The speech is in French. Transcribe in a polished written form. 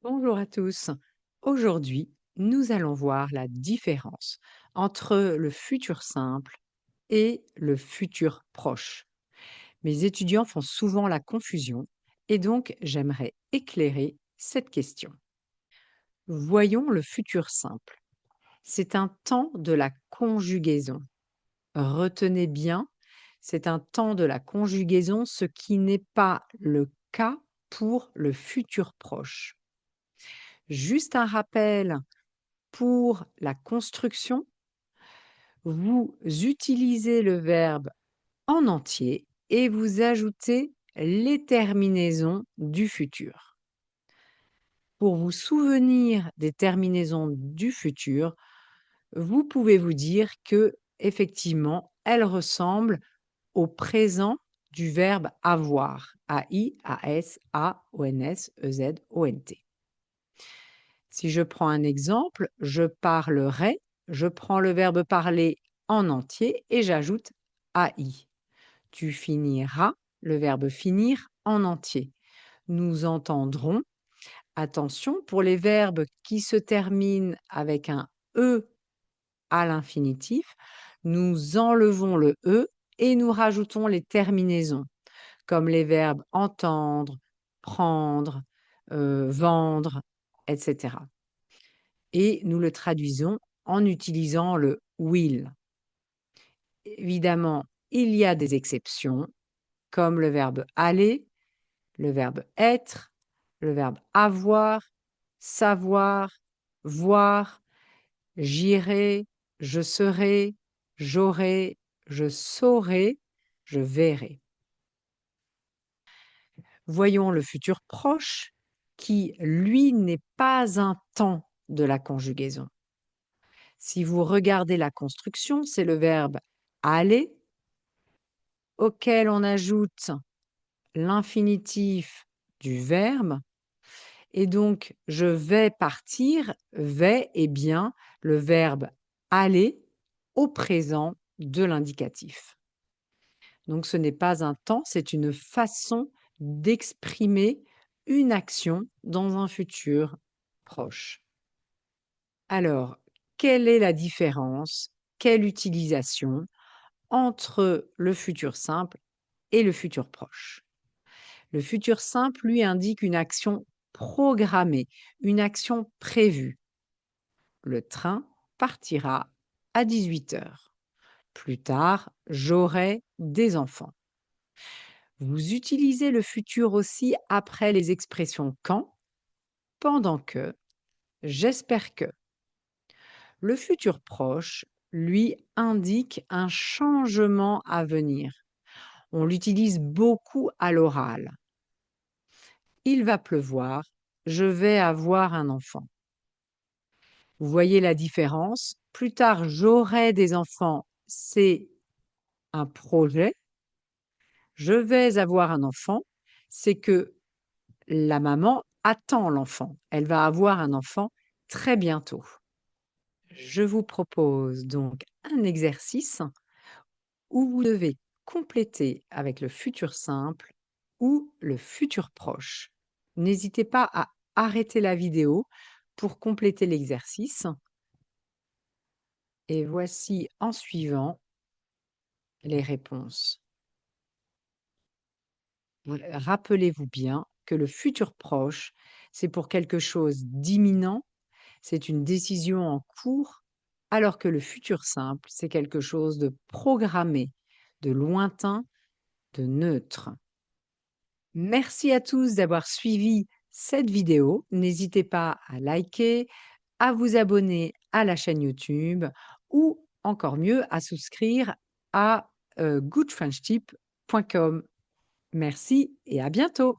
Bonjour à tous. Aujourd'hui, nous allons voir la différence entre le futur simple et le futur proche. Mes étudiants font souvent la confusion et donc j'aimerais éclairer cette question. Voyons le futur simple. C'est un temps de la conjugaison. Retenez bien, c'est un temps de la conjugaison, ce qui n'est pas le cas pour le futur proche. Juste un rappel. Pour la construction, vous utilisez le verbe en entier et vous ajoutez les terminaisons du futur. Pour vous souvenir des terminaisons du futur, vous pouvez vous dire que effectivement, elles ressemblent au présent du verbe avoir, A-I, A-S, A-O-N-S, E-Z, O-N-T. Si je prends un exemple, je parlerai, je prends le verbe parler en entier et j'ajoute AI. Tu finiras, le verbe finir en entier. Nous entendrons, attention, pour les verbes qui se terminent avec un E à l'infinitif, nous enlevons le E et nous rajoutons les terminaisons, comme les verbes entendre, prendre, vendre, etc. Et nous le traduisons en utilisant le will. Évidemment, il y a des exceptions, comme le verbe aller, le verbe être, le verbe avoir, savoir, voir, j'irai, je serai, j'aurai, je saurai, je verrai. Voyons le futur proche qui, lui, n'est pas un temps de la conjugaison. Si vous regardez la construction, c'est le verbe aller auquel on ajoute l'infinitif du verbe. Et donc, je vais partir, vais est bien le verbe aller au présent de l'indicatif. Donc, ce n'est pas un temps, c'est une façon d'exprimer une action dans un futur proche. Alors, quelle est la différence? Quelle utilisation entre le futur simple et le futur proche? Le futur simple, lui, indique une action programmée, une action prévue. Le train partira à 18h. Plus tard, j'aurai des enfants. Vous utilisez le futur aussi après les expressions quand, pendant que, j'espère que. Le futur proche, lui, indique un changement à venir. On l'utilise beaucoup à l'oral. Il va pleuvoir, je vais avoir un enfant. Vous voyez la différence? Plus tard, j'aurai des enfants, c'est un projet. Je vais avoir un enfant, c'est que la maman attend l'enfant. Elle va avoir un enfant très bientôt. Je vous propose donc un exercice où vous devez compléter avec le futur simple ou le futur proche. N'hésitez pas à arrêter la vidéo pour compléter l'exercice. Et voici en suivant les réponses. Rappelez-vous bien que le futur proche, c'est pour quelque chose d'imminent, c'est une décision en cours, alors que le futur simple, c'est quelque chose de programmé, de lointain, de neutre. Merci à tous d'avoir suivi cette vidéo. N'hésitez pas à liker, à vous abonner à la chaîne YouTube ou encore mieux à souscrire à goodfrenchtip.com. Merci et à bientôt.